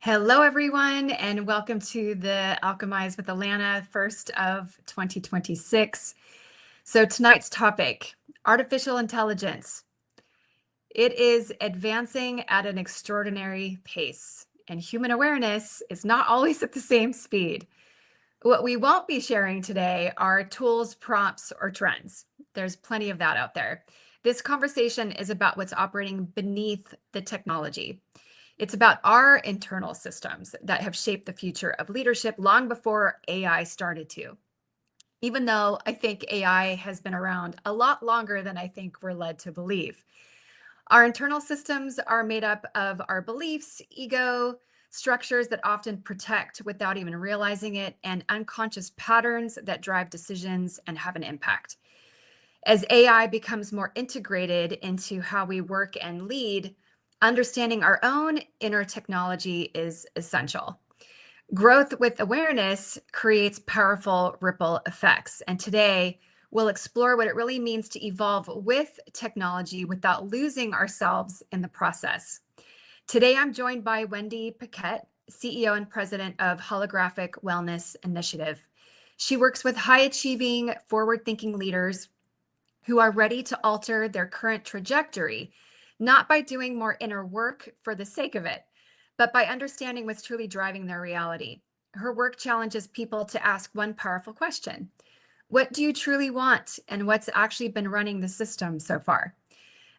Hello, everyone, and welcome to the Alchemize with Alana, first of 2026. So tonight's topic, artificial intelligence. It is advancing at an extraordinary pace, and human awareness is not always at the same speed. What we won't be sharing today are tools, prompts, or trends. There's plenty of that out there. This conversation is about what's operating beneath the technology. It's about our internal systems that have shaped the future of leadership long before AI started to. Even though I think AI has been around a lot longer than I think we're led to believe. Our internal systems are made up of our beliefs, ego, structures that often protect without even realizing it, and unconscious patterns that drive decisions and have an impact. As AI becomes more integrated into how we work and lead, understanding our own inner technology is essential. Growth with awareness creates powerful ripple effects. And today, we'll explore what it really means to evolve with technology without losing ourselves in the process. Today, I'm joined by Wendy Paquette, CEO and president of Holographic Wellness Initiative. She works with high achieving, forward thinking leaders who are ready to alter their current trajectory, not by doing more inner work for the sake of it, but by understanding what's truly driving their reality. Her work challenges people to ask one powerful question: what do you truly want, and what's actually been running the system so far?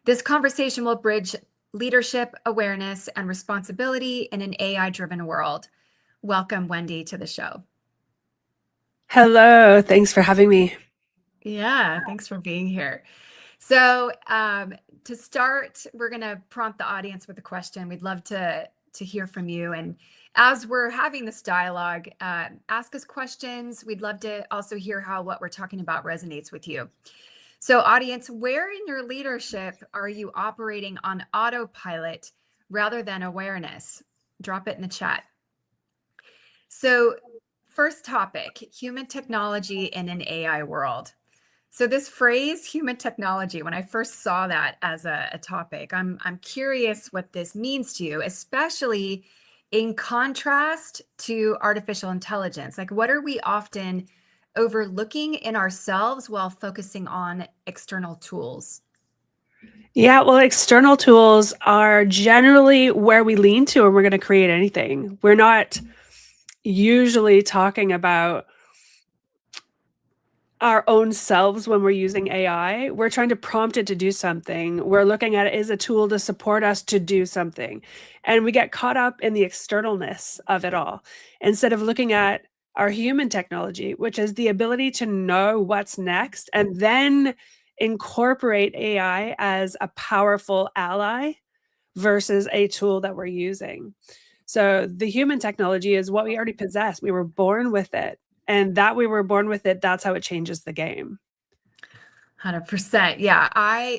This conversation will bridge leadership, awareness, and responsibility in an AI-driven world. Welcome, Wendy, to the show. Hello, thanks for having me. Yeah, thanks for being here. So to start, we're going to prompt the audience with a question. We'd love to hear from you. And as we're having this dialogue, ask us questions. We'd love to also hear how what we're talking about resonates with you. So audience, where in your leadership are you operating on autopilot rather than awareness? Drop it in the chat. So first topic, human technology in an AI world. So this phrase, human technology, when I first saw that as a topic, I'm curious what this means to you, especially in contrast to artificial intelligence. Like, what are we often overlooking in ourselves while focusing on external tools? Yeah, well, external tools are generally where we lean to when we're going to create anything. We're not usually talking about our own selves when we're using AI. We're trying to prompt it to do something. We're looking at it as a tool to support us to do something. And we get caught up in the externalness of it all instead of looking at our human technology, which is the ability to know what's next and then incorporate AI as a powerful ally versus a tool that we're using. So the human technology is what we already possess. We were born with it. And that we were born with it, that's how it changes the game. 100%. Yeah,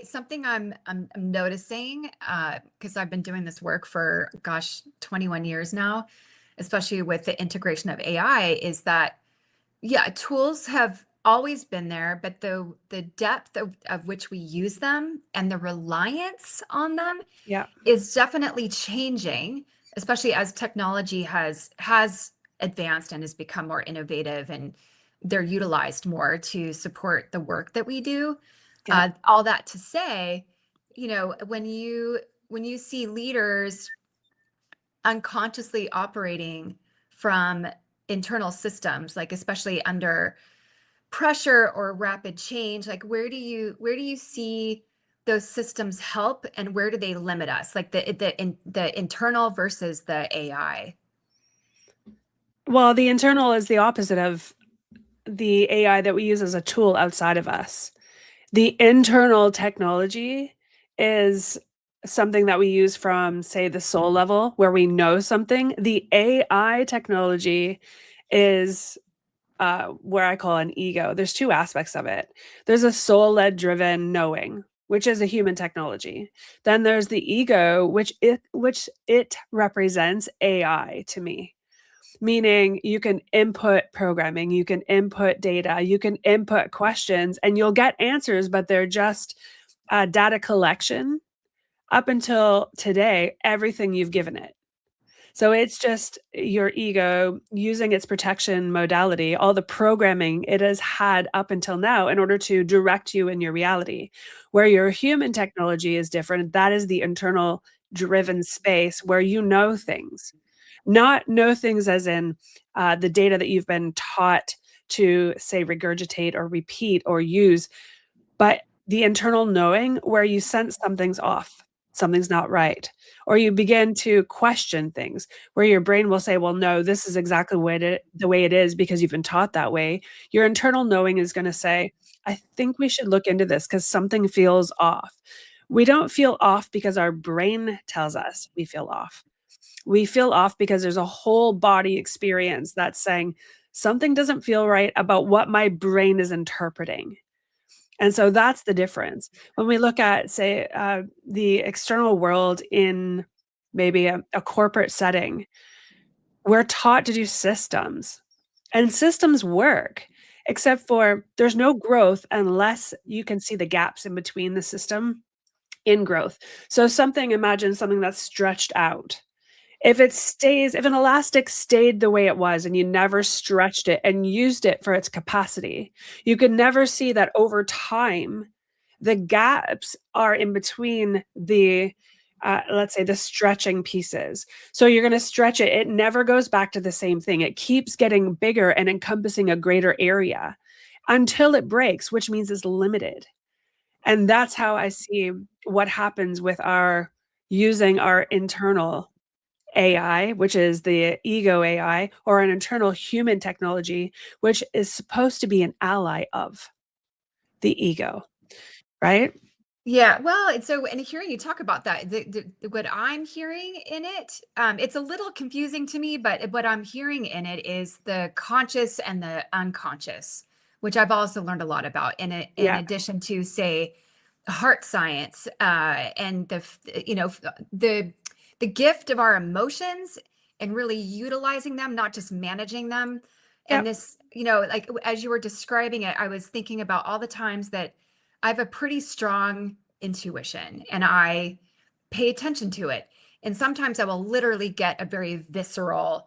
something I'm noticing because I've been doing this work for 21 years now, especially with the integration of AI, is that yeah, tools have always been there, but the depth of which we use them and the reliance on them Yeah. is definitely changing, especially as technology has advanced and has become more innovative, and they're utilized more to support the work that we do. Yeah. All that to say, when you see leaders unconsciously operating from internal systems, like especially under pressure or rapid change, like where do you see those systems help, and where do they limit us, like the internal versus the AI? Well, the internal is the opposite of the AI that we use as a tool outside of us. The internal technology is something that we use from, say, the soul level where we know something. The AI technology is where I call an ego. There's two aspects of it. There's a soul-led driven knowing, which is a human technology. Then there's the ego, which it represents AI to me. Meaning you can input programming, you can input data, you can input questions, and you'll get answers, but they're just data collection up until today, everything you've given it. So it's just your ego using its protection modality, all the programming it has had up until now in order to direct you in your reality. Where your human technology is different, that is the internal driven space where you know things. Not know things as in the data that you've been taught to, say, regurgitate or repeat or use, but the internal knowing where you sense something's off, something's not right, or you begin to question things where your brain will say, well, no, this is exactly the way it is because you've been taught that way. Your internal knowing is going to say, I think we should look into this because something feels off. We don't feel off because our brain tells us we feel off. We feel off because there's a whole body experience that's saying something doesn't feel right about what my brain is interpreting. And so that's the difference. When we look at, say, the external world in maybe a corporate setting, we're taught to do systems, and systems work, except for there's no growth unless you can see the gaps in between the system in growth. So imagine something that's stretched out. If an elastic stayed the way it was and you never stretched it and used it for its capacity, you could never see that over time, the gaps are in between let's say, the stretching pieces. So you're going to stretch it. It never goes back to the same thing. It keeps getting bigger and encompassing a greater area until it breaks, which means it's limited. And that's how I see what happens with using our internal AI, which is the ego AI, or an internal human technology, which is supposed to be an ally of the ego, right? Yeah, well, and hearing you talk about that, what I'm hearing in it, it's a little confusing to me, but what I'm hearing in it is the conscious and the unconscious, which I've also learned a lot about. In Yeah. addition to, say, heart science, and the gift of our emotions and really utilizing them, not just managing them. And Yep. this, like as you were describing it, I was thinking about all the times that I have a pretty strong intuition and I pay attention to it. And sometimes I will literally get a very visceral,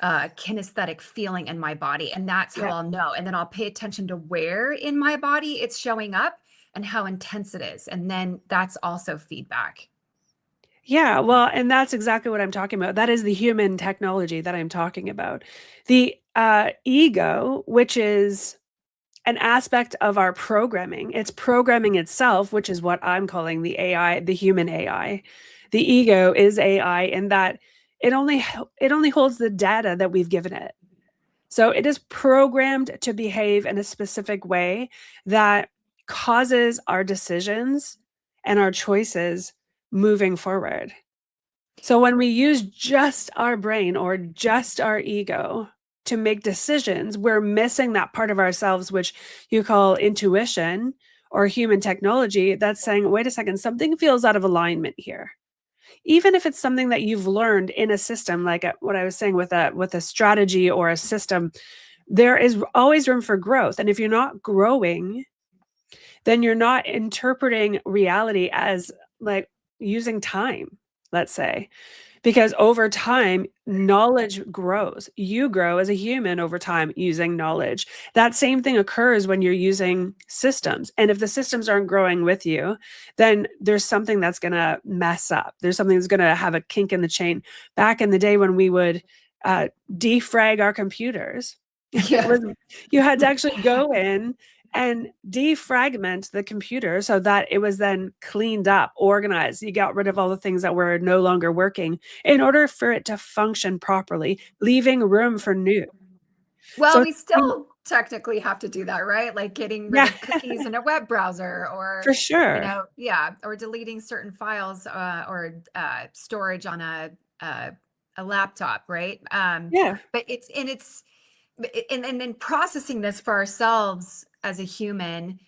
kinesthetic feeling in my body. And that's how Yep. I'll know. And then I'll pay attention to where in my body it's showing up and how intense it is. And then that's also feedback. Yeah, well, and that's exactly what I'm talking about. That is the human technology that I'm talking about. The ego, which is an aspect of our programming, it's programming itself, which is what I'm calling the AI, the human AI. The ego is AI in that it only holds the data that we've given it. So it is programmed to behave in a specific way that causes our decisions and our choices moving forward. So when we use just our brain or just our ego to make decisions, we're missing that part of ourselves, which you call intuition or human technology, that's saying, wait a second, something feels out of alignment here. Even if it's something that you've learned in a system, like what I was saying with a strategy or a system, there is always room for growth. And if you're not growing, then you're not interpreting reality as like using time, let's say. Because over time, knowledge grows. You grow as a human over time using knowledge. That same thing occurs when you're using systems. And if the systems aren't growing with you, then there's something that's going to mess up. There's something that's going to have a kink in the chain. Back in the day when we would defrag our computers, Yeah. you had to actually go in and defragment the computer so that it was then cleaned up, organized. You got rid of all the things that were no longer working in order for it to function properly, leaving room for new. Well, So we still technically have to do that, right? Like getting rid yeah, of cookies in a web browser or, for sure. yeah, or deleting certain files, or storage on a laptop, right? Yeah. But and then processing this for ourselves as a human,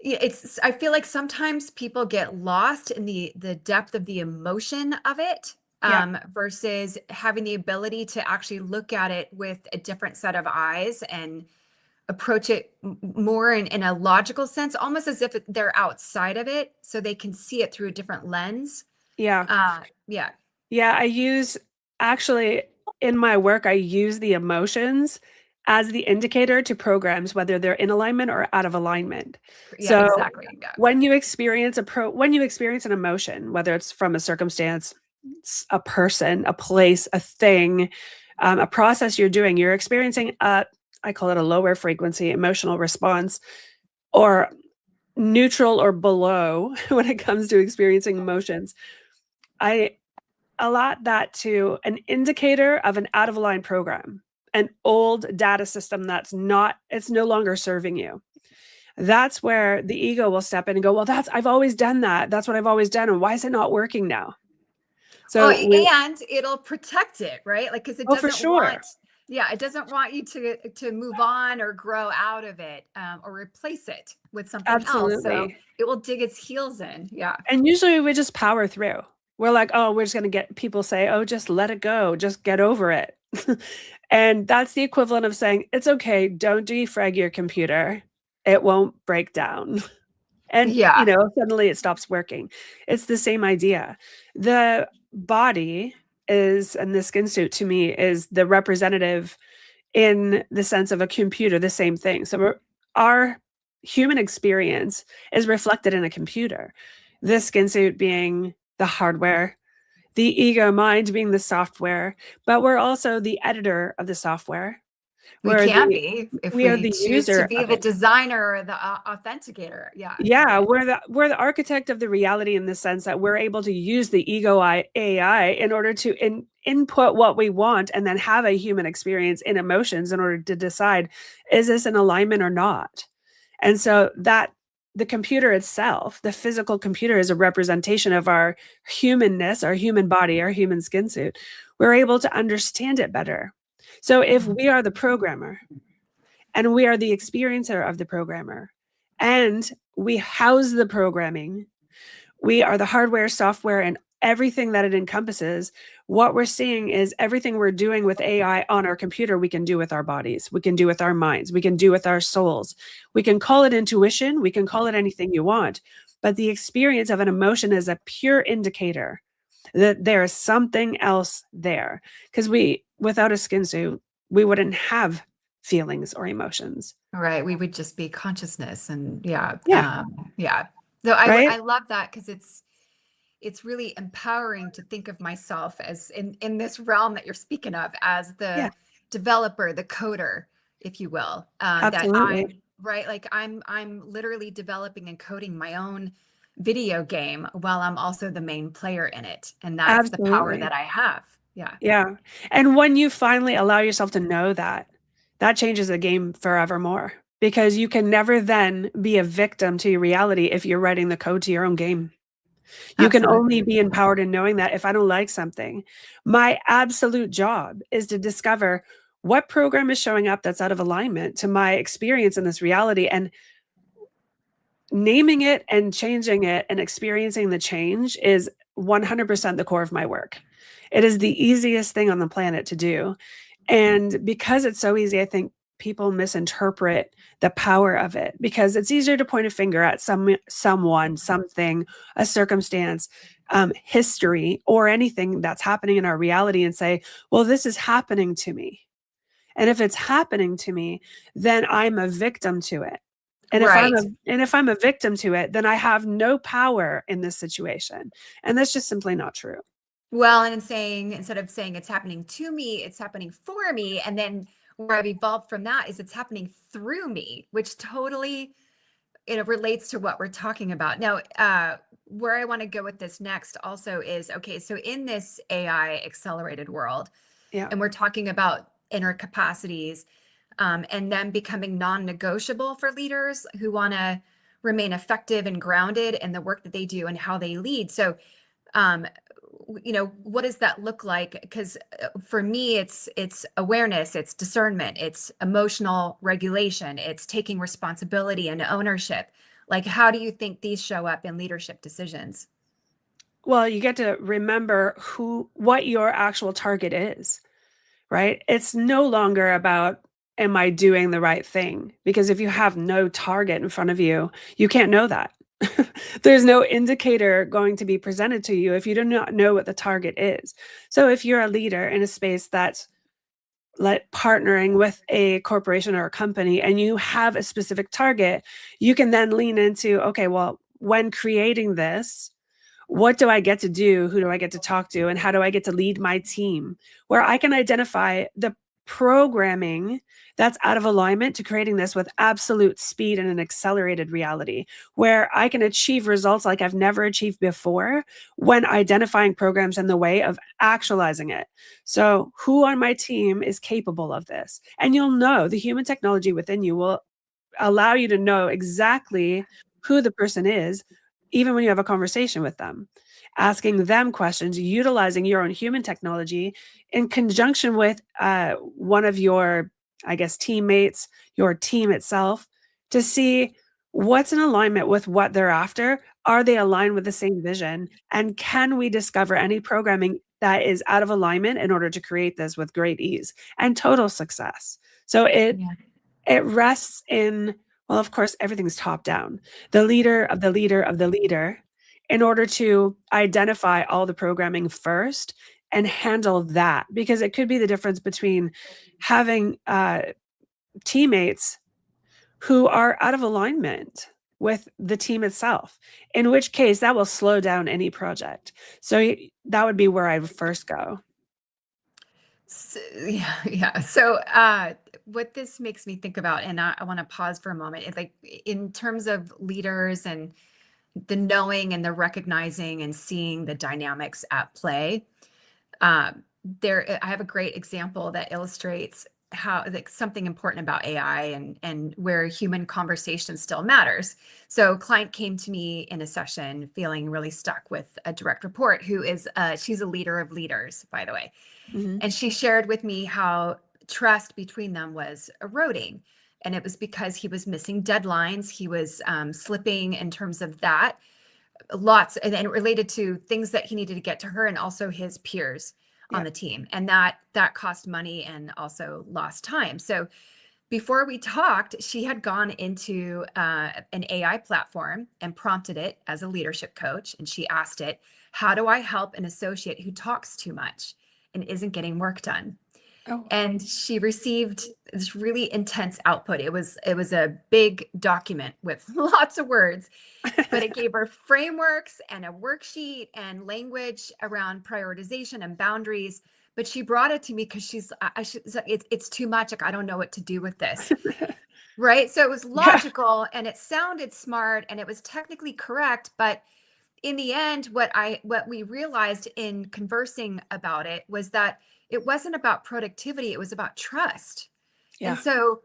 I feel like sometimes people get lost in the depth of the emotion of it, Yeah. versus having the ability to actually look at it with a different set of eyes and approach it more in a logical sense, almost as if they're outside of it so they can see it through a different lens. Yeah. Yeah. Yeah, I use actually, in my work, I use the emotions as the indicator to programs, whether they're in alignment or out of alignment. Yeah, So exactly. Yeah. when you experience when you experience an emotion, whether it's from a circumstance, a person, a place, a thing, a process you're doing, you're experiencing I call it a lower frequency emotional response, or neutral or below when it comes to experiencing emotions. I allot that to an indicator of an out of line program, an old data system it's no longer serving you. That's where the ego will step in and go, well, I've always done that. That's what I've always done. And why is it not working now? Well, So and it'll protect it, right? Like, because it oh, for doesn't sure. want, yeah, it doesn't want you to move on or grow out of it, or replace it with something else. So Absolutely. it will dig its heels in. Yeah. And usually we just power through. We're like, oh, we're just going to get people say, oh, just let it go. Just get over it. And that's the equivalent of saying, it's okay. Don't defrag your computer. It won't break down. And, Yeah. Suddenly it stops working. It's the same idea. The body is, and the skin suit to me is the representative in the sense of a computer, the same thing. So our human experience is reflected in a computer. The skin suit being the hardware, the ego mind being the software, but we're also the editor of the software. We can be if We are we the choose to user be of the it. designer or the authenticator. Yeah. Yeah, we're the architect of the reality in the sense that we're able to use the ego AI in order to input what we want and then have a human experience in emotions in order to decide, is this in alignment or not? And so that the computer itself, the physical computer, is a representation of our humanness, our human body, our human skin suit. We're able to understand it better. So if we are the programmer and we are the experiencer of the programmer, and we house the programming, we are the hardware, software, and everything that it encompasses. What we're seeing is everything we're doing with AI on our computer, we can do with our bodies, we can do with our minds, we can do with our souls. We can call it intuition, we can call it anything you want, but the experience of an emotion is a pure indicator that there is something else there. Because without a skin suit, we wouldn't have feelings or emotions. Right. We would just be consciousness, and yeah. Yeah. Yeah. So Right? I love that, because it's really empowering to think of myself as in this realm that you're speaking of, as Yeah, the developer, the coder, if you will. That absolutely. I'm right, like I'm literally developing and coding my own video game while I'm also the main player in it, and that's the power Absolutely. that I have. Yeah. Yeah. And when you finally allow yourself to know that, that changes the game forevermore, because you can never then be a victim to your reality if you're writing the code to your own game. You can only Absolutely. be empowered in knowing that if I don't like something, my absolute job is to discover what program is showing up that's out of alignment to my experience in this reality, and naming it and changing it and experiencing the change is 100% the core of my work. It is the easiest thing on the planet to do. And because it's so easy, I think people misinterpret the power of it, because it's easier to point a finger at someone, something, a circumstance, history, or anything that's happening in our reality and say, well, this is happening to me. And if it's happening to me, then I'm a victim to it. And Right. if I'm a victim to it, then I have no power in this situation. And that's just simply not true. Well, and instead of saying it's happening to me, it's happening for me. And then where I've evolved from that is it's happening through me, which totally, relates to what we're talking about. Now, where I want to go with this next also is, okay, so in this AI accelerated world, Yeah. and we're talking about inner capacities, and them becoming non-negotiable for leaders who want to remain effective and grounded in the work that they do and how they lead. So, um, what does that look like? Because for me, it's awareness, it's discernment, it's emotional regulation, it's taking responsibility and ownership. Like, how do you think these show up in leadership decisions? Well, you get to remember what your actual target is, right? It's no longer about, am I doing the right thing? Because if you have no target in front of you, you can't know that. There's no indicator going to be presented to you if you do not know what the target is. So if you're a leader in a space that's like partnering with a corporation or a company and you have a specific target, you can then lean into, okay, well, when creating this, what do I get to do? Who do I get to talk to? And how do I get to lead my team? Where I can identify the programming that's out of alignment to creating this with absolute speed and an accelerated reality, where I can achieve results like I've never achieved before when identifying programs in the way of actualizing it. So, who on my team is capable of this? And you'll know the human technology within you will allow you to know exactly who the person is, even when you have a conversation with them, asking them questions, utilizing your own human technology in conjunction with one of your, I guess, teammates, your team itself, to see what's in alignment with what they're after. Are they aligned with the same vision? And can we discover any programming that is out of alignment in order to create this with great ease and total success? So Yeah. it rests in, well, of course, everything's top down. The leader of the leader of the leader, in order to identify all the programming first and handle that, because it could be the difference between having teammates who are out of alignment with the team itself, in which case that will slow down any project. So that would be where I would first go. So, yeah, yeah. So, what this makes me think about, and I want to pause for a moment, like in terms of leaders and the knowing and the recognizing and seeing the dynamics at play. I have a great example that illustrates how like something important about AI and where human conversation still matters. So, a client came to me in a session feeling really stuck with a direct report who is she's a leader of leaders, by the way. Mhm. And she shared with me how trust between them was eroding. And it was because he was missing deadlines. He was slipping in terms of that, lots, and then related to things that he needed to get to her and also his peers on Yeah. the team. And that cost money and also lost time. So before we talked, she had gone into an AI platform and prompted it as a leadership coach. And she asked it, how do I help an associate who talks too much and isn't getting work done? Oh. And she received this really intense output. It was a big document with lots of words, but it gave her frameworks and a worksheet and language around prioritization and boundaries. But she brought it to me because it's too much. Like, I don't know what to do with this. Right. So it was Yeah. logical and it sounded smart and it was technically correct. But in the end, what we realized in conversing about it was that it wasn't about productivity, it was about trust. And Yeah. so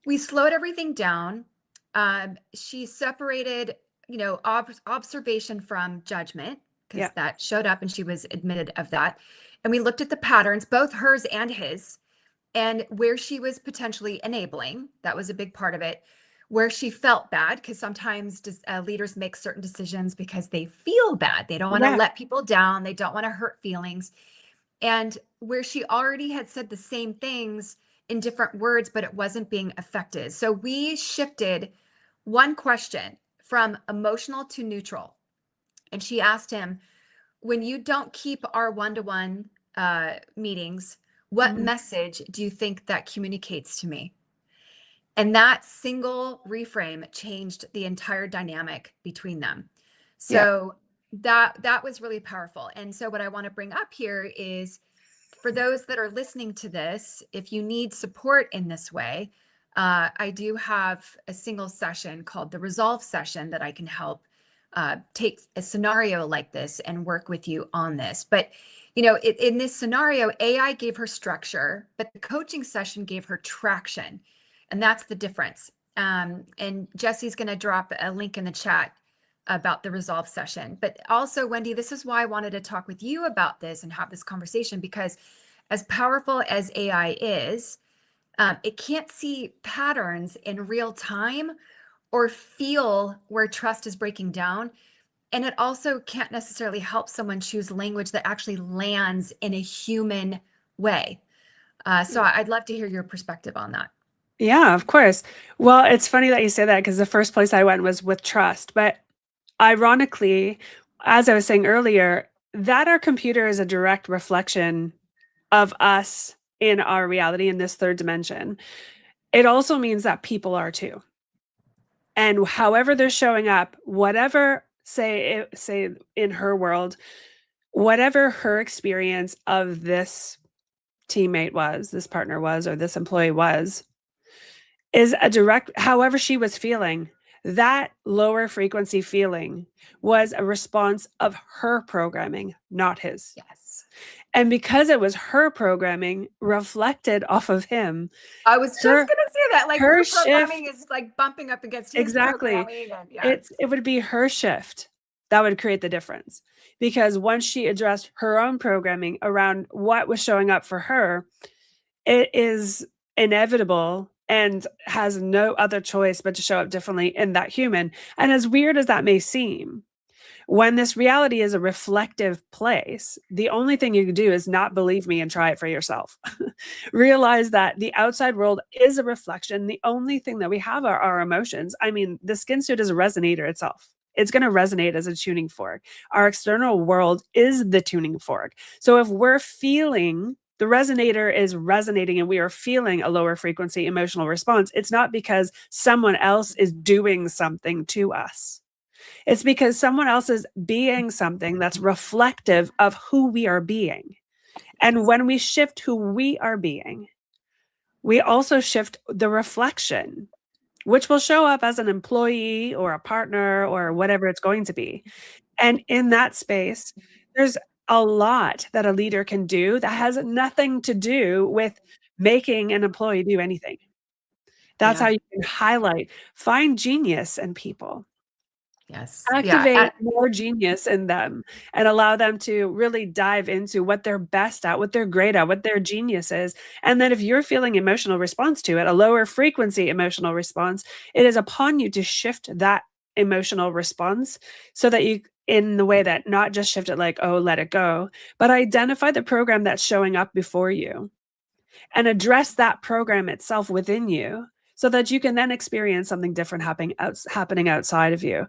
we slowed everything down. She separated, observation from judgment because Yeah. that showed up and she was admitted of that. And we looked at the patterns, both hers and his, and where she was potentially enabling. That was a big part of it. Where she felt bad, because sometimes leaders make certain decisions because they feel bad. They don't want to Yeah. let people down. They don't want to hurt feelings. And where she already had said the same things in different words, but it wasn't being affected. So we shifted one question from emotional to neutral. And she asked him, when you don't keep our one-to-one meetings, what Mhm. message do you think that communicates to me? And that single reframe changed the entire dynamic between them. Yeah. So that was really powerful. And so what I want to bring up here is for those that are listening to this, if you need support in this way, I do have a single session called the Resolve session that I can help take a scenario like this and work with you on this. But in this scenario, AI gave her structure, but the coaching session gave her traction, and that's the difference. And Jesse's going to drop a link in the chat about the Resolve session. But also, Wendy, this is why I wanted to talk with you about this and have this conversation, because as powerful as AI is, it can't see patterns in real time or feel where trust is breaking down. And it also can't necessarily help someone choose language that actually lands in a human way. So I'd love to hear your perspective on that. Yeah, of course. Well, it's funny that you say that because the first place I went was with trust, but ironically, as I was saying earlier, that our computer is a direct reflection of us in our reality in this third dimension, it also means that people are too. And however they're showing up, whatever say in her world, whatever her experience of this teammate was, this partner was, or this employee was, is a direct, however she was feeling, that lower frequency feeling was a response of her programming, not his. Yes. And because it was her programming reflected off of him, I was just her gonna say that, like, her her shift programming is, like, bumping up against his exactly. programming, and yeah. It would be her shift that would create the difference. Because once she addressed her own programming around what was showing up for her, it is inevitable and has no other choice but to show up differently in that human. And as weird as that may seem, when this reality is a reflective place, the only thing you can do is not believe me and try it for yourself. Realize that the outside world is a reflection. The only thing that we have are our emotions. I mean, the skin suit is a resonator itself. It's going to resonate as a tuning fork. Our external world is the tuning fork. So if we're feeling the resonator is resonating and we are feeling a lower frequency emotional response, it's not because someone else is doing something to us. It's because someone else is being something that's reflective of who we are being. And when we shift who we are being, we also shift the reflection, which will show up as an employee or a partner or whatever it's going to be. And in that space, there's a lot that a leader can do that has nothing to do with making an employee do anything. That's how Yeah. you can highlight, find genius in people. Yes. Yeah. Activate more genius in them and allow them to really dive into what they're best at, what they're great at, what their genius is. And then if you're feeling emotional response to it, a lower frequency emotional response, it is upon you to shift that emotional response so that you in the way that not just shift it like, oh, let it go, but identify the program that's showing up before you and address that program itself within you so that you can then experience something different happening outside of you.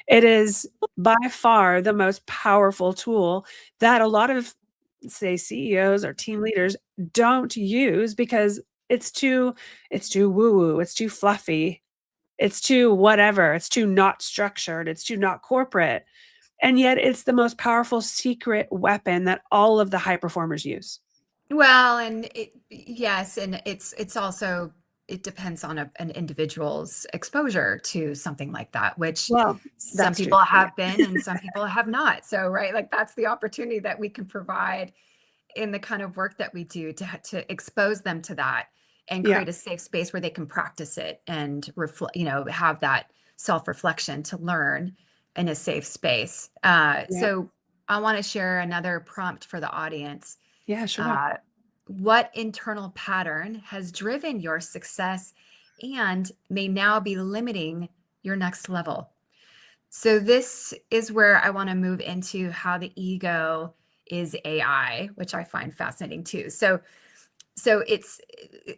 It is by far the most powerful tool that a lot of, say, CEOs or team leaders don't use because it's too woo-woo, it's too fluffy, it's too whatever, it's too not structured, it's too not corporate. And yet it's the most powerful secret weapon that all of the high performers use. Well, and yes, and it's also, it depends on an individual's exposure to something like that, which Well, some that's true. people have been and some people have not. So, right, like that's the opportunity that we can provide in the kind of work that we do to expose them to that and Yeah. create a safe space where they can practice it and reflect, have that self-reflection to learn in a safe space. Yeah. So I want to share another prompt for the audience. Yeah, sure. uh, what internal pattern has driven your success and may now be limiting your next level? So, this is where I want to move into how the ego is AI, which I find fascinating too. So it's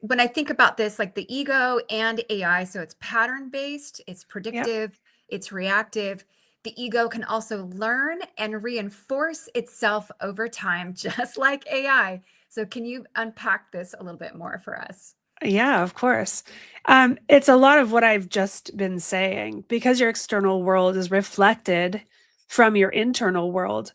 when I think about this, like the ego and AI, so it's pattern based, it's Yeah. predictive, it's reactive. The ego can also learn and reinforce itself over time, just like AI. So, can you unpack this a little bit more for us? Yeah, of course. It's a lot of what I've just been saying because your external world is reflected from your internal world.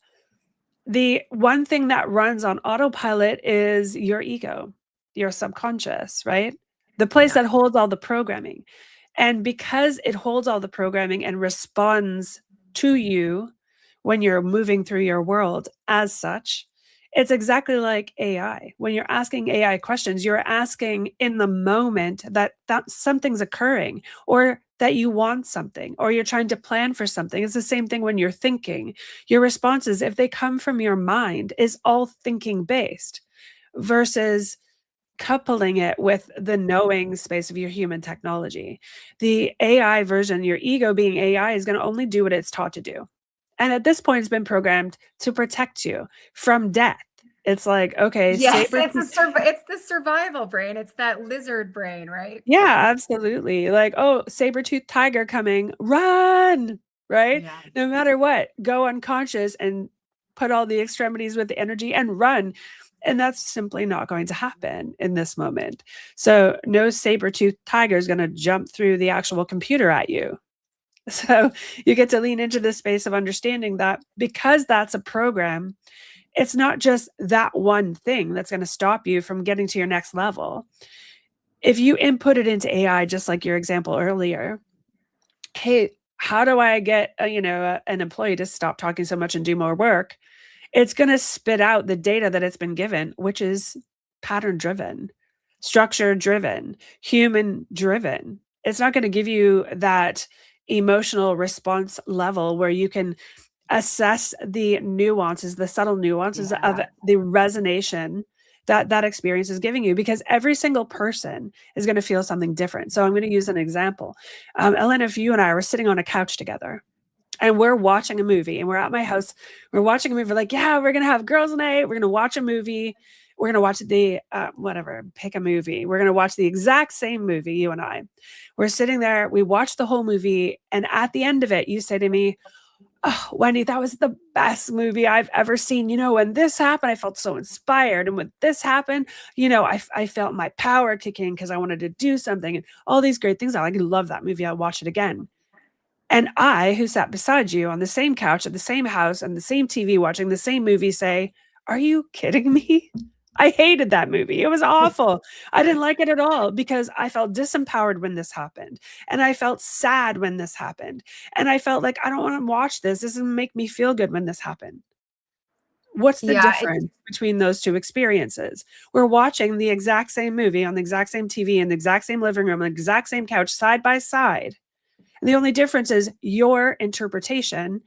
The one thing that runs on autopilot is your ego, your subconscious, right? The place Yeah. that holds all the programming. And because it holds all the programming and responds to you when you're moving through your world as such, it's exactly like AI. When you're asking AI questions, you're asking in the moment that something's occurring or that you want something or you're trying to plan for something. It's the same thing when you're thinking. Your responses, if they come from your mind, is all thinking based versus coupling it with the knowing space of your human technology. The AI version, your ego being AI, is going to only do what it's taught to do. And at this point, it's been programmed to protect you from death. It's like, okay, Yes, saber. it's the survival brain. It's that lizard brain, right? Yeah, absolutely. Like, oh, saber-toothed tiger coming, run. right? Yeah. No matter what, go unconscious and put all the extremities with the energy and run. And that's simply not going to happen in this moment. So no saber-toothed tiger is going to jump through the actual computer at you. So you get to lean into this space of understanding that because that's a program, it's not just that one thing that's going to stop you from getting to your next level. If you input it into AI, just like your example earlier, hey, how do I get an employee to stop talking so much and do more work? It's going to spit out the data that it's been given, which is pattern driven, structure driven, human driven. It's not going to give you that emotional response level where you can assess the nuances, the subtle nuances of Yeah. the resonation that that experience is giving you, because every single person is going to feel something different. So I'm going to use an example. Elena, if you and I were sitting on a couch together and we're watching a movie and we're at my house, we're watching a movie, we're like, yeah, we're going to have girls night. We're going to watch a movie. We're going to watch the, whatever, pick a movie. We're going to watch the exact same movie, you and I. We're sitting there, we watch the whole movie. And at the end of it, you say to me, oh, Wendy, that was the best movie I've ever seen. When this happened, I felt so inspired. And when this happened, I felt my power kick in because I wanted to do something and all these great things. I love that movie. I'll watch it again. And I, who sat beside you on the same couch at the same house and the same TV watching the same movie, say, are you kidding me? I hated that movie. It was awful. I didn't like it at all because I felt disempowered when this happened. And I felt sad when this happened. And I felt like I don't want to watch this. This doesn't make me feel good when this happened. What's the Yeah. difference between those two experiences? We're watching the exact same movie on the exact same TV in the exact same living room, on the exact same couch, side by side. And the only difference is your interpretation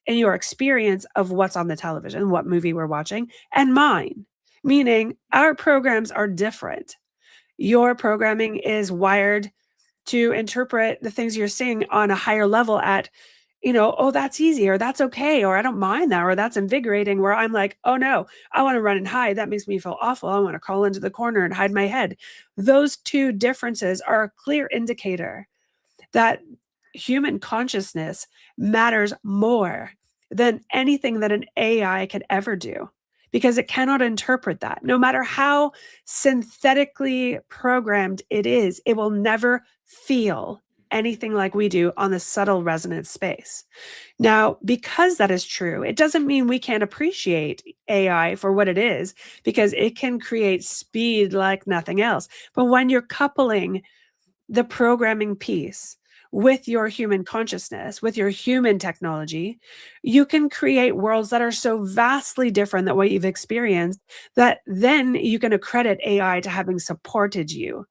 and your experience of what's on the television, what movie we're watching, and mine, meaning our programs are different. Your programming is wired to interpret the things you're seeing on a higher level at, oh, that's easy, or that's okay, or I don't mind that, or that's invigorating, where I'm like, oh no, I want to run and hide. That makes me feel awful. I want to crawl into the corner and hide my head. Those two differences are a clear indicator that human consciousness matters more than anything that an AI could ever do, because it cannot interpret that. No matter how synthetically programmed it is, it will never feel anything like we do on the subtle resonance space. Now, because that is true, it doesn't mean we can't appreciate AI for what it is, because it can create speed like nothing else. But when you're coupling the programming piece with your human consciousness, with your human technology, you can create worlds that are so vastly different than what you've experienced that then you can accredit AI to having supported you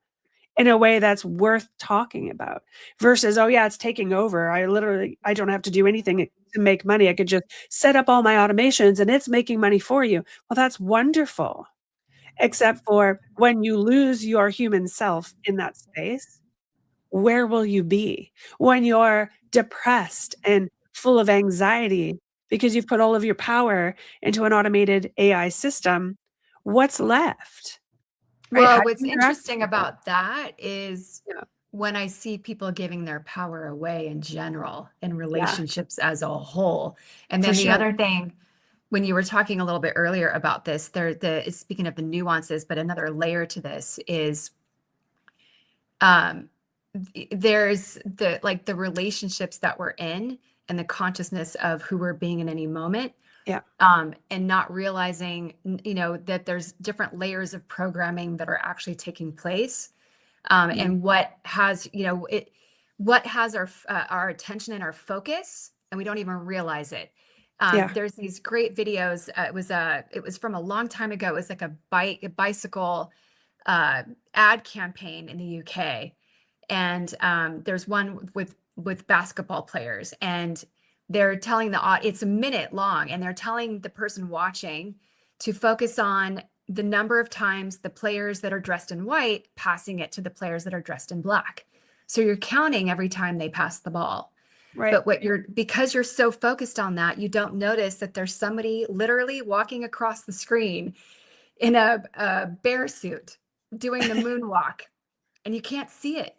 in a way that's worth talking about, versus, oh yeah, it's taking over. I don't have to do anything to make money. I could just set up all my automations and it's making money for you. Well, that's wonderful. Except for when you lose your human self in that space, where will you be when you're depressed and full of anxiety because you've put all of your power into an automated AI system? What's left, right? How Well, do what's you interact with interesting people? about that is Yeah, when I see people giving their power away in general in yeah, relationships as a whole. And for then the sure. other thing, when you were talking a little bit earlier about this, speaking of the nuances, but another layer to this is um there's the relationships that we're in and the consciousness of who we're being in any moment, Yeah, and not realizing that there's different layers of programming that are actually taking place, yeah, and what has our attention and our focus, and we don't even realize it. yeah, There's these great videos. It was from a long time ago. It was like a bicycle uh, ad campaign in the UK, and there's one with basketball players, and they're telling it's a minute long, and they're telling the person watching to focus on the number of times the players that are dressed in white passing it to the players that are dressed in black. So you're counting every time they pass the ball. right. But because you're so focused on that, you don't notice that there's somebody literally walking across the screen in a bear suit doing the moonwalk, and you can't see it.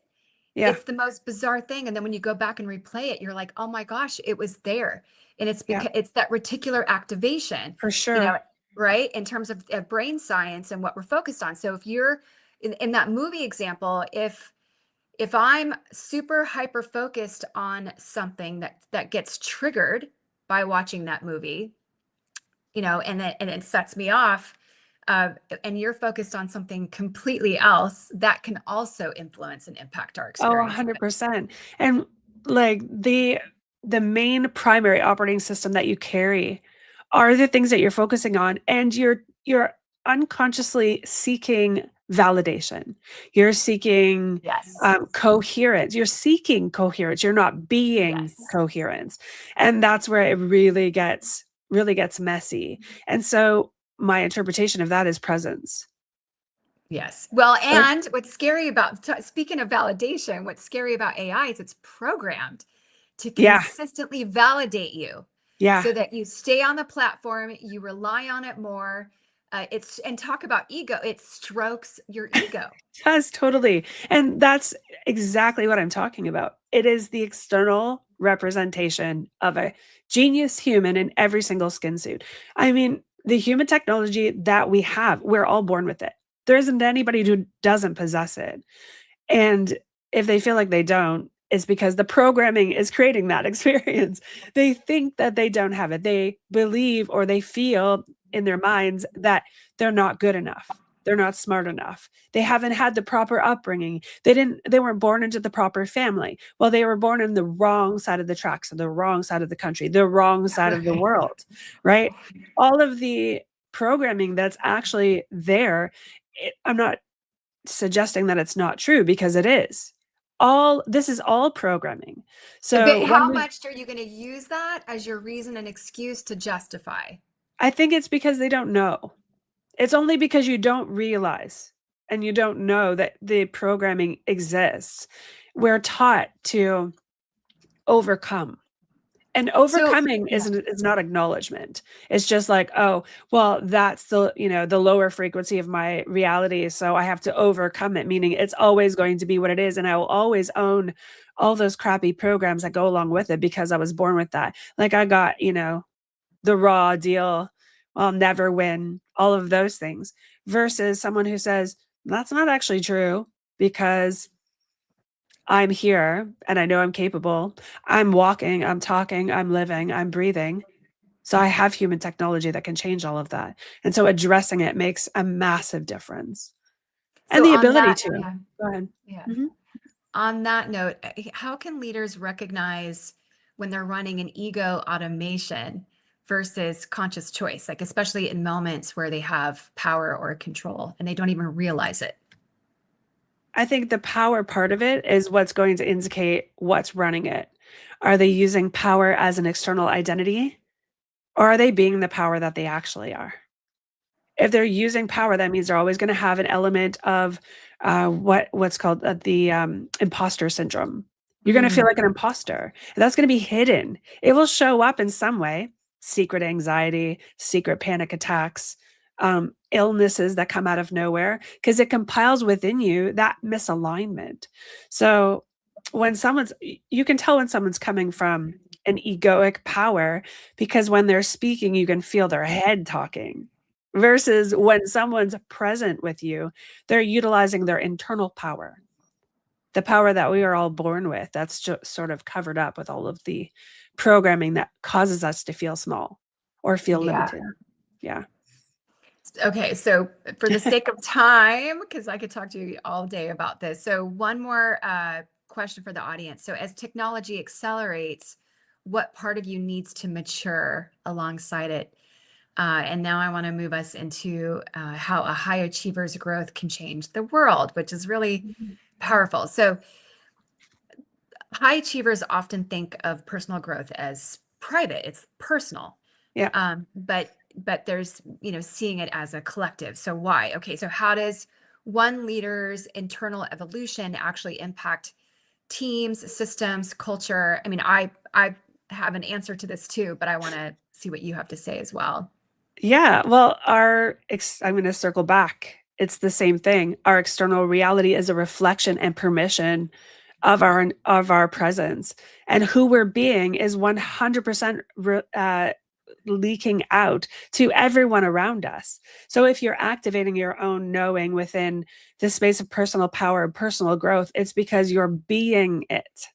Yeah. it's the most bizarre thing. And then when you go back and replay it, you're like, oh my gosh, it was there. And it's Yeah. because it's that reticular activation, For you know, sure. right? In terms of brain science and what we're focused on. So if you're in that movie example, if I'm super hyper focused on something that gets triggered by watching that movie, you know, and it sets me off, and you're focused on something completely else, that can also influence and impact our Oh, experience of it. 100%. And like the main primary operating system that you carry are the things that you're focusing on, and you're unconsciously seeking validation. You're seeking Yes. coherence. You're seeking coherence. You're not being Yes. coherence. And that's where it really gets messy. And so my interpretation of that is presence. Yes. Well, Or- and what's scary about, speaking of validation, what's scary about AI is it's programmed to Yeah. consistently validate you Yeah. so that you stay on the platform, you rely on it more. And talk about ego, it strokes your ego. Does totally. And that's exactly what I'm talking about. It is the external representation of a genius human in every single skin suit. I mean, the human technology that we have, we're all born with it. There isn't anybody who doesn't possess it. And if they feel like they don't, it's because the programming is creating that experience. They think that they don't have it. They believe or they feel in their minds that they're not good enough. They're not smart enough. They haven't had the proper upbringing. They weren't born into the proper family. Well, they were born in the wrong side of the tracks, the wrong side of the country, the wrong side of the world, right? All of the programming that's actually there, I'm not suggesting that it's not true because it is. This is all programming. So But when how we much are you going to use that as your reason and excuse to justify? I think it's because they don't know. It's only because you don't realize and you don't know that the programming exists. We're taught to overcome. And So, overcoming yeah. is not acknowledgement. It's just like, oh, well, that's the lower frequency of my reality, so I have to overcome it, meaning it's always going to be what it is, and I will always own all those crappy programs that go along with it because I was born with that. Like I got, the raw deal, I'll never win, all of those things, versus someone who says, that's not actually true because I'm here and I know I'm capable. I'm walking, I'm talking, I'm living, I'm breathing. So I have human technology that can change all of that. And so addressing it makes a massive difference. And So the on ability that, to. yeah, Go ahead. yeah. Mhm. On that note, how can leaders recognize when they're running an ego automation versus conscious choice, like especially in moments where they have power or control and they don't even realize it? I think the power part of it is what's going to indicate what's running it. Are they using power as an external identity, or are they being the power that they actually are? If they're using power, that means they're always going to have an element of what's called the imposter syndrome. You're going to feel Mm, like an imposter. And that's going to be hidden. It will show up in some way: secret anxiety, secret panic attacks, illnesses that come out of nowhere because it compiles within you that misalignment. So when you can tell when someone's coming from an egoic power because when they're speaking, you can feel their head talking versus when someone's present with you, they're utilizing their internal power, the power that we are all born with, that's just sort of covered up with all of the programming that causes us to feel small or feel yeah. limited. Yeah. Okay. So for the sake of time, because I could talk to you all day about this. So one more question for the audience. So as technology accelerates, what part of you needs to mature alongside it? And now I want to move us into how a high achiever's growth can change the world, which is really powerful. So high achievers often think of personal growth as private, it's personal. Yeah. But there's, seeing it as a collective. So why? Okay, so how does one leader's internal evolution actually impact teams, systems, culture? I mean, I have an answer to this too, but I want to see what you have to say as well. Yeah. Well, I'm going to circle back. It's the same thing. Our external reality is a reflection and permission of our presence, and who we're being is 100% leaking out to everyone around us. So if you're activating your own knowing within the space of personal power and personal growth, it's because you're being it.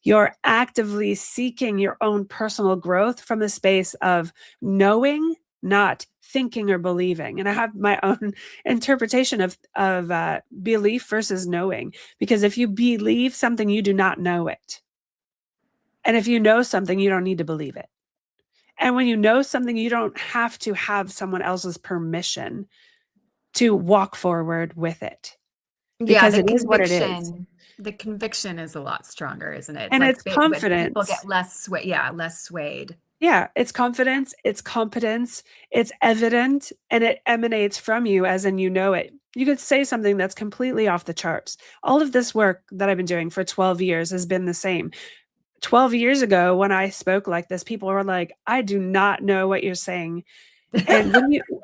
You're actively seeking your own personal growth from the space of knowing, not thinking or believing. And I have my own interpretation of belief versus knowing, because if you believe something, you do not know it. And if you know something, you don't need to believe it. And when you know something, you don't have to have someone else's permission to walk forward with it, Yeah, because it is what it is. the conviction is a lot stronger, isn't it? It's And like it's people confidence. get less swayed. Yeah, it's confidence, it's competence, it's evident, and it emanates from you, as in you know it. You could say something that's completely off the charts. All of this work that I've been doing for 12 years has been the same. 12 years ago, when I spoke like this, people were like, I do not know what you're saying. And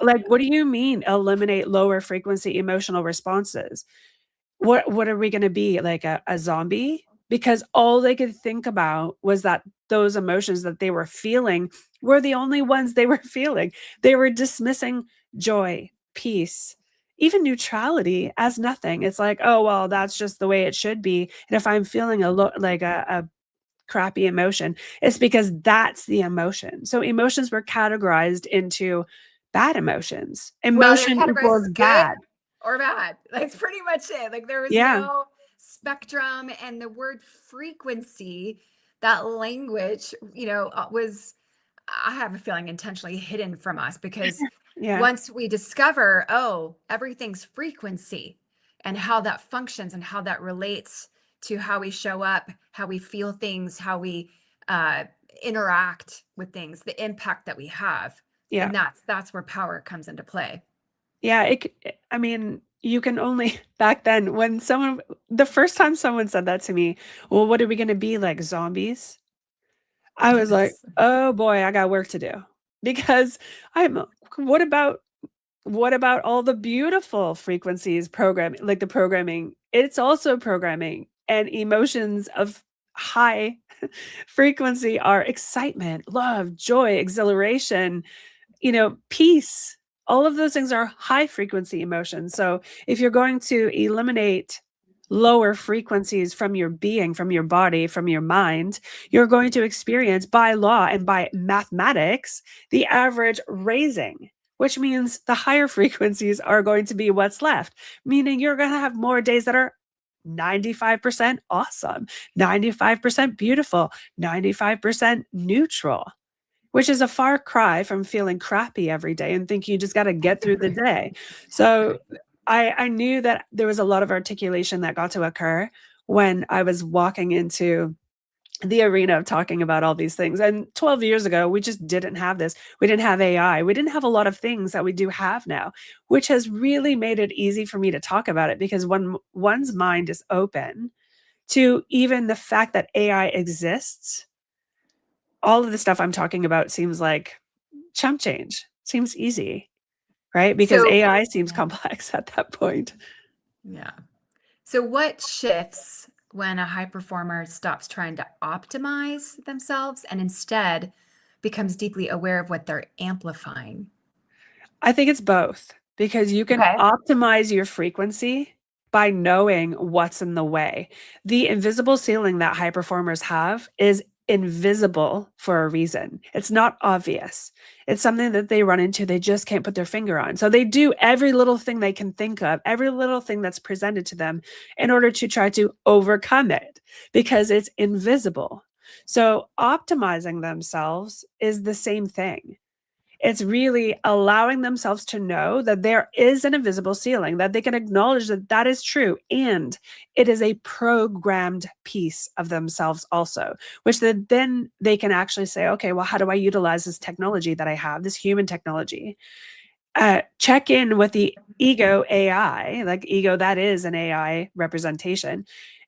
what do you mean eliminate lower frequency emotional responses? What are we going to be, like a zombie? Because all they could think about was that those emotions that they were feeling were the only ones they were feeling. They were dismissing joy, peace, even neutrality as nothing. It's like, oh, well, that's just the way it should be. And if I'm feeling a crappy emotion, it's because that's the emotion. So emotions were categorized into bad emotions. Well, they're Emotion categorized as equals good bad. or bad. That's pretty much it. Like there was Yeah. no spectrum, and the word frequency, that language, was, I have a feeling, intentionally hidden from us, because Yeah. once we discover, oh, everything's frequency and how that functions and how that relates to how we show up, how we feel things, how we uh, interact with things, the impact that we have, Yeah. then that's where power comes into play. Yeah, I mean, you can only back then when the first time someone said that to me, well, what are we going to be, like zombies? I was like, Yes. oh boy, I got work to do, because I'm, what about, all the beautiful frequencies programming, like the programming? It's also programming, and emotions of high frequency are excitement, love, joy, exhilaration, peace. All of those things are high frequency emotions. So if you're going to eliminate lower frequencies from your being, from your body, from your mind, you're going to experience, by law and by mathematics, the average raising, which means the higher frequencies are going to be what's left, meaning you're going to have more days that are 95% awesome, 95% beautiful, 95% neutral, which is a far cry from feeling crappy every day and thinking you just got to get through the day. So I knew that there was a lot of articulation that got to occur when I was walking into the arena of talking about all these things. And 12 years ago, we just didn't have this. We didn't have AI. We didn't have a lot of things that we do have now, which has really made it easy for me to talk about it, because when one's mind is open to even the fact that AI exists, all of the stuff I'm talking about seems like chump change, seems easy, right? Because So, AI seems yeah. complex at that point. Yeah. So what shifts when a high performer stops trying to optimize themselves and instead becomes deeply aware of what they're amplifying? I think it's both, because you can Okay. optimize your frequency by knowing what's in the way. The invisible ceiling that high performers have is invisible for a reason. It's not obvious. It's something that they run into, they just can't put their finger on. So they do every little thing they can think of, every little thing that's presented to them, in order to try to overcome it, because it's invisible. So optimizing themselves is the same thing. It's really allowing themselves to know that there is an invisible ceiling, that they can acknowledge that that is true. And it is a programmed piece of themselves also, which then they can actually say, okay, well, how do I utilize this technology that I have, this human technology? Check in with the ego AI, like ego that is an AI representation,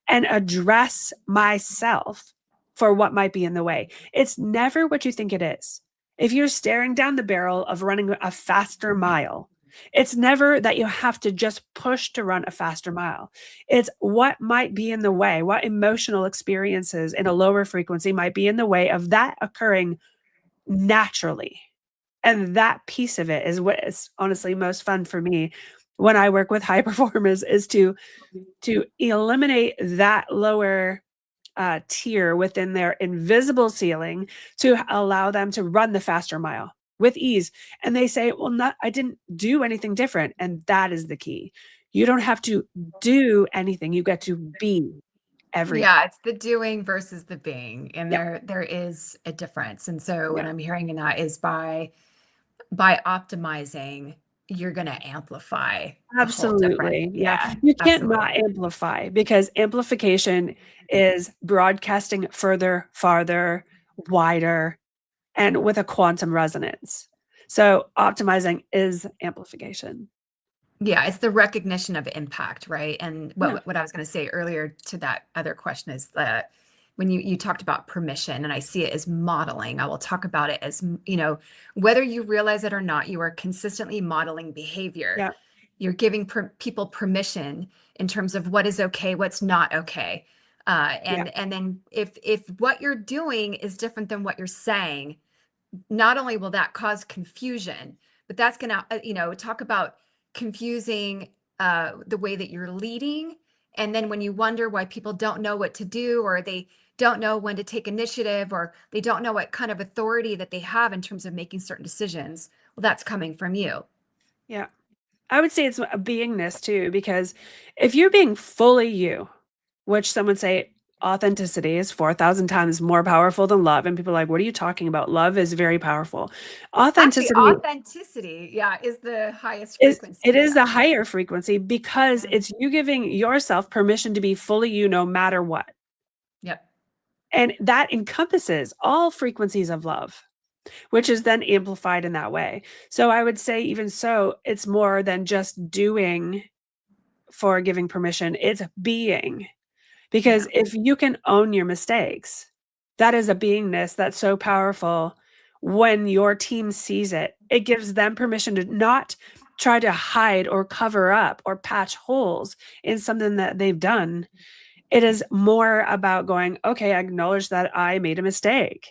and address myself for what might be in the way. It's never what you think it is. If you're staring down the barrel of running a faster mile, It's never that you have to just push to run a faster mile. It's what might be in the way, what emotional experiences in a lower frequency might be in the way of that occurring naturally. And that piece of it is what is honestly most fun for me when I work with high performers, is to eliminate that lower tier within their invisible ceiling to allow them to run the faster mile with ease. And they say, well, not, I didn't do anything different. And that is the key. You don't have to do anything. You get to be everything. Yeah, it's the doing versus the being, and Yep. there is a difference. And so what Yeah. I'm hearing in that is by optimizing, you're going to amplify a whole different. Absolutely. Yeah. Yeah, You can't not absolutely. amplify, because amplification is broadcasting further, farther, wider, and with a quantum resonance. So optimizing is amplification. Yeah, it's the recognition of impact, right? And Yeah. what I was going to say earlier to that other question is that when you talked about permission, and I see it as modeling, I will talk about it as, whether you realize it or not, you are consistently modeling behavior. Yeah. You're giving people permission in terms of what is okay, what's not okay. Yeah. And then if what you're doing is different than what you're saying, not only will that cause confusion, but that's going to, talk about confusing the way that you're leading. And then when you wonder why people don't know what to do, or they don't know when to take initiative, or they don't know what kind of authority that they have in terms of making certain decisions, well, that's coming from you. Yeah. I would say it's a beingness too, because if you're being fully you, which some would say authenticity is 4,000 times more powerful than love. And people are like, what are you talking about? Love is very powerful. Actually, Authenticity authenticity, yeah, is the highest is, frequency. it is Yeah. a higher frequency, because Mm. it's you giving yourself permission to be fully you no matter what. Yep. And that encompasses all frequencies of love, which is then amplified in that way. So I would say, even so, it's more than just doing for giving permission, it's being. Because Yeah. if you can own your mistakes, that is a beingness that's so powerful. When your team sees it, it gives them permission to not try to hide or cover up or patch holes in something that they've done. It is more about going, okay, I acknowledge that I made a mistake.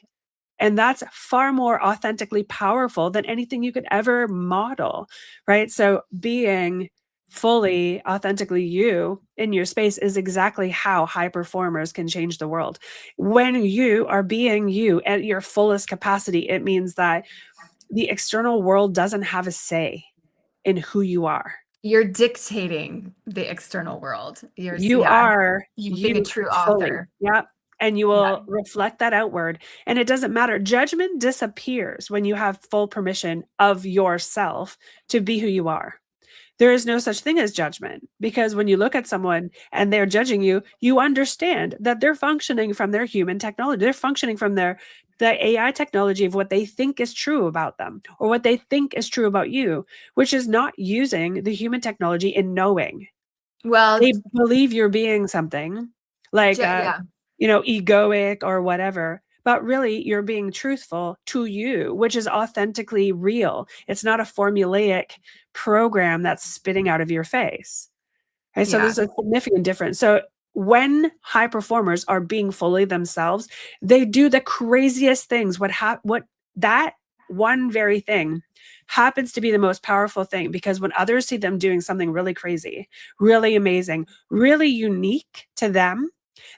And that's far more authentically powerful than anything you could ever model, right? So being fully authentically you in your space is exactly how high performers can change the world. When you are being you at your fullest capacity, it means that the external world doesn't have a say in who you are. You're dictating the external world. You Yeah, are you being a you true fully. author. Yep. And you Yeah. will reflect that outward. And it doesn't matter. Judgment disappears when you have full permission of yourself to be who you are. There is no such thing as judgment, because when you look at someone and they're judging you, you understand that they're functioning from their human technology. They're functioning from the AI technology of what they think is true about them, or what they think is true about you, which is not using the human technology in knowing. Well, They believe you're being something like, yeah. egoic or whatever, but really you're being truthful to you, which is authentically real. It's not a formulaic program that's spitting out of your face. Right? So Yeah. there's a significant difference. So when high performers are being fully themselves, they do the craziest things. What that one very thing happens to be the most powerful thing, because when others see them doing something really crazy, really amazing, really unique to them,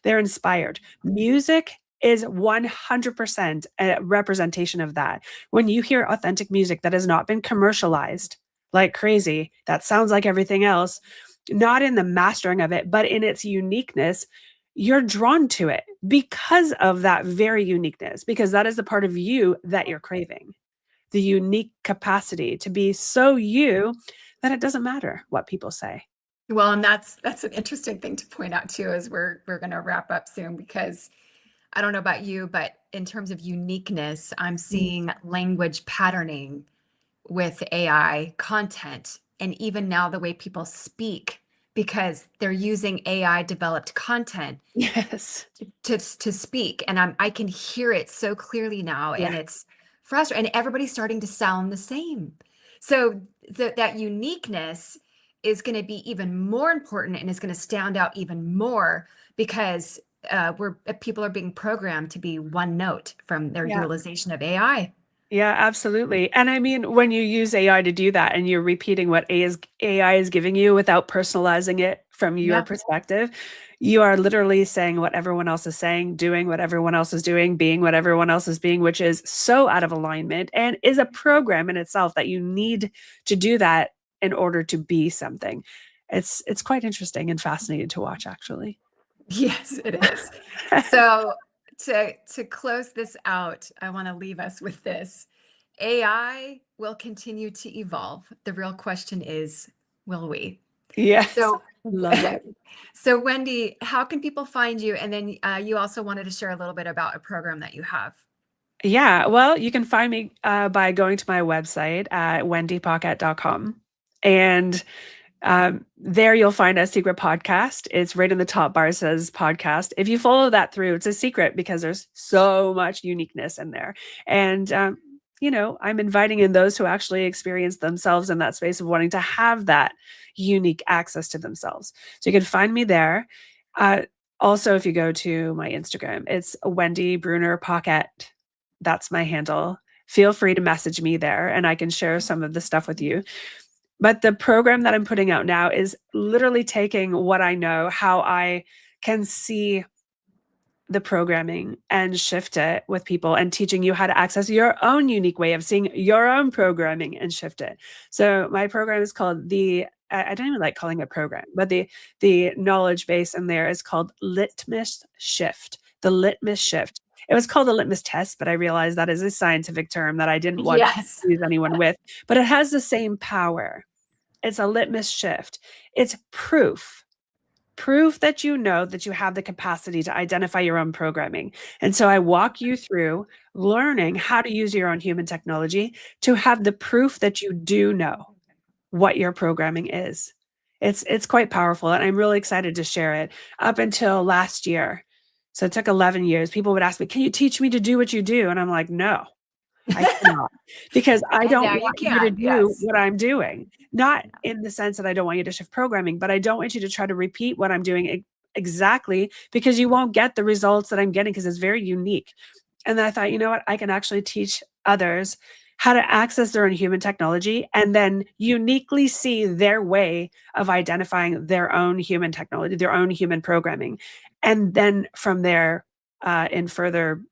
they're inspired. Music is 100% a representation of that. When you hear authentic music that has not been commercialized like crazy, that sounds like everything else, not in the mastering of it, but in its uniqueness, you're drawn to it because of that very uniqueness, because that is the part of you that you're craving. The unique capacity to be so you that it doesn't matter what people say. Well, and that's an interesting thing to point out too, as we're going to wrap up soon, because I don't know about you, but in terms of uniqueness, I'm Mm. seeing language patterning with AI content, and even now the way people speak, because they're using AI developed content Yes. to speak, and I can hear it so clearly now, Yeah. and it's frustrating, and everybody's starting to sound the same. So that uniqueness is going to be even more important and is going to stand out even more because people are being programmed to be one note from their Yeah. utilization of AI. Yeah, absolutely. And I mean, when you use AI to do that and you're repeating what AI is giving you without personalizing it from your Yeah. perspective, you are literally saying what everyone else is saying, doing what everyone else is doing, being what everyone else is being, which is so out of alignment and is a program in itself that you need to do that in order to be something. It's quite interesting and fascinating to watch, actually. Yes, it is. So to close this out, I want to leave us with this. AI will continue to evolve. The real question is, will we? Yes, So, love that. so Wendy, how can people find you? And then you also wanted to share a little bit about a program that you have. Yeah, well, you can find me by going to my website at wendypocket.com. And there you'll find a secret podcast. It's right in the top bar, it says podcast. If you follow that through, it's a secret because there's so much uniqueness in there. And, I'm inviting in those who actually experience themselves in that space of wanting to have that unique access to themselves. So you can find me there. Uh, Also, if you go to my Instagram, it's Wendy Bruner Pocket. That's my handle. Feel free to message me there and I can share some of the stuff with you. But the program that I'm putting out now is literally taking what I know, how I can see the programming and shift it with people and teaching you how to access your own unique way of seeing your own programming and shift it. So my program is called I don't even like calling it program, but the knowledge base in there is called Litmus Shift. The Litmus Shift. It was called a litmus test, but I realized that is a scientific term that I didn't want to Yes. confuse anyone with. But it has the same power. It's a litmus shift. It's proof that you know that you have the capacity to identify your own programming. And so I walk you through learning how to use your own human technology to have the proof that you do know what your programming is. It's quite powerful and I'm really excited to share it. Up until last year, so it took 11 years, people would ask me, "Can you teach me to do what you do?" And I'm like, "No. I cannot, because I And don't now you want you to can. do Yes. what I'm doing. Not in the sense that I don't want you to shift programming, but I don't want you to try to repeat what I'm doing exactly because you won't get the results that I'm getting because it's very unique. And then I thought, you know what? I can actually teach others how to access their own human technology and then uniquely see their way of identifying their own human technology, their own human programming. And then from there, in further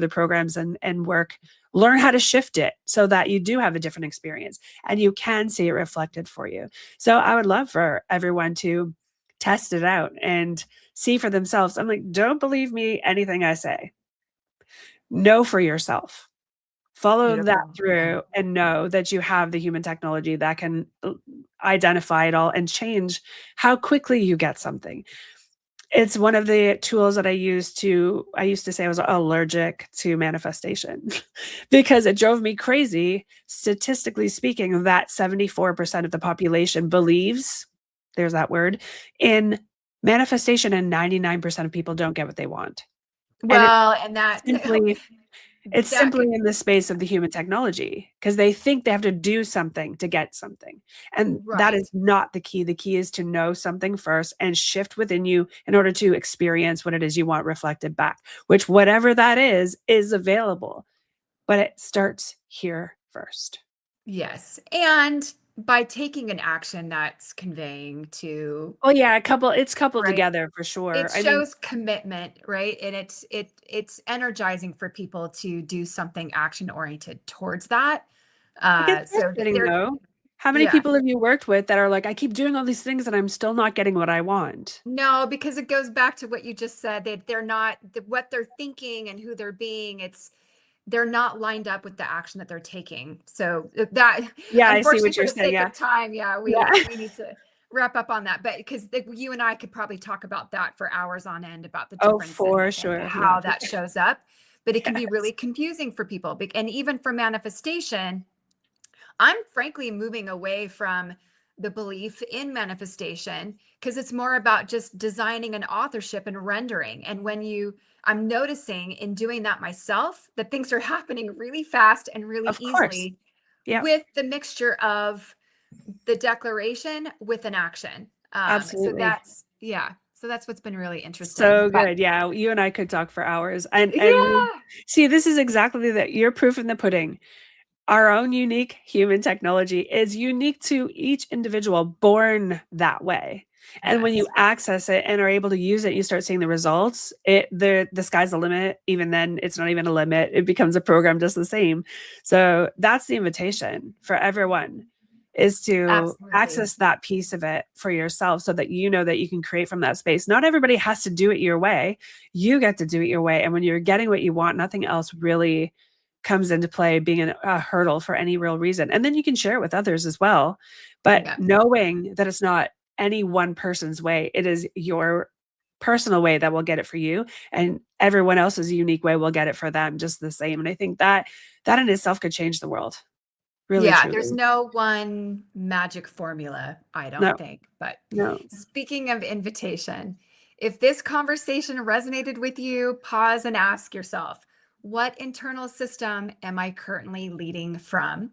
programs and work, learn how to shift it so that you do have a different experience and you can see it reflected for you. So I would love for everyone to test it out and see for themselves. I'm like, don't believe me anything I say. Know for yourself. Follow that Beautiful. Yeah. through and know that you have the human technology that can identify it all and change how quickly you get something. It's one of the tools that I used to say I was allergic to manifestation because it drove me crazy, statistically speaking, that 74% of the population believes, there's that word, in manifestation and 99% of people don't get what they want. And Well, and that simply it's that simply in the space of the human technology because they think they have to do something to get something. And that is right. not the key. The key is to know something first and shift within you in order to experience what it is you want reflected back, which whatever that is available, but it starts here first. Yes. And by taking an action that's conveying to, Oh yeah, it's coupled right, together for it sure. I mean, shows commitment, right? And it's energizing for people to do something action oriented towards that. it gets So frustrating they're though. How many yeah. people have you worked with that are like, I keep doing all these things and I'm still not getting what I want? No, because it goes back to what you just said, that they're not what they're thinking and who they're being. They're not lined up with the action that they're taking. So that, Yeah, I see unfortunately, what for you're the saying. sake Yeah. of time, yeah, Yeah. we need to wrap up on that. But because you and I could probably talk about that for hours on end about the Oh, difference for and sure. Yeah, how for that shows up. But it can be yes. really confusing for people. And even for manifestation, I'm frankly moving away from the belief in manifestation because it's more about just designing an authorship and rendering. And I'm noticing in doing that myself that things are happening really fast and really Of course. easily Yeah, with the mixture of the declaration with an action. So absolutely. that's what's been really interesting. So But good. Yeah, you and I could talk for hours. And we yeah, see, this is exactly that. You're proof in the pudding. Our own unique human technology is unique to each individual, born that way. And when you yes, access it and are able to use it, you start seeing the results. The sky's the limit. Even then, it's not even a limit. It becomes a program just the same. So that's the invitation for everyone, is to absolutely. access that piece of it for yourself so that you know that you can create from that space. Not everybody has to do it your way. You get to do it your way. And when you're getting what you want, nothing else really comes into play being a hurdle for any real reason. And then you can share it with others as well. But Yeah. knowing that it's not any one person's way, it is your personal way that will get it for you, and everyone else's unique way will get it for them just the same. And I think that that in itself could change the world. Really, Yeah, there's truly. no one magic formula, I don't No, think. But no. speaking of invitation, if this conversation resonated with you, pause and ask yourself, what internal system am I currently leading from?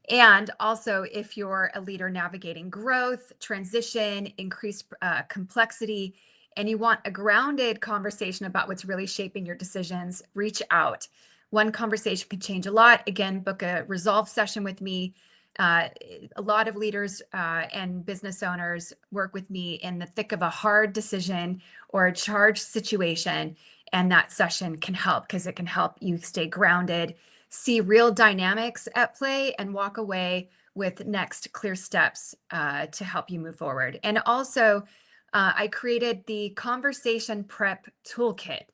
And also, if you're a leader navigating growth, transition, increased complexity, and you want a grounded conversation about what's really shaping your decisions, reach out. One conversation can change a lot. Again, book a resolve session with me. Uh, a lot of leaders and business owners work with me in the thick of a hard decision or a charged situation. And that session can help because it can help you stay grounded, see real dynamics at play, and walk away with next clear steps to help you move forward. And also, I created the conversation prep toolkit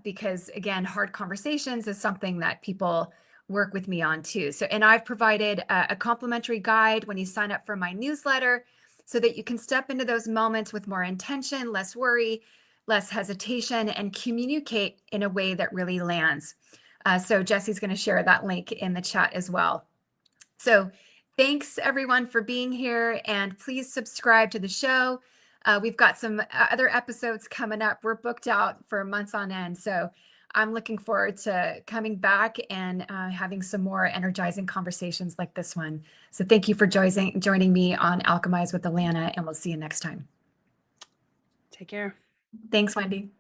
because, again, hard conversations is something that people work with me on too. So, and I've provided a complimentary guide when you sign up for my newsletter so that you can step into those moments with more intention, less worry, less hesitation, and communicate in a way that really lands. So Jesse's going to share that link in the chat as well. So thanks everyone for being here, and please subscribe to the show. We've got some other episodes coming up. We're booked out for months on end. So I'm looking forward to coming back and having some more energizing conversations like this one. So thank you for joining me on Alchemize with Alana, and we'll see you next time. Take care. Thanks, Wendy.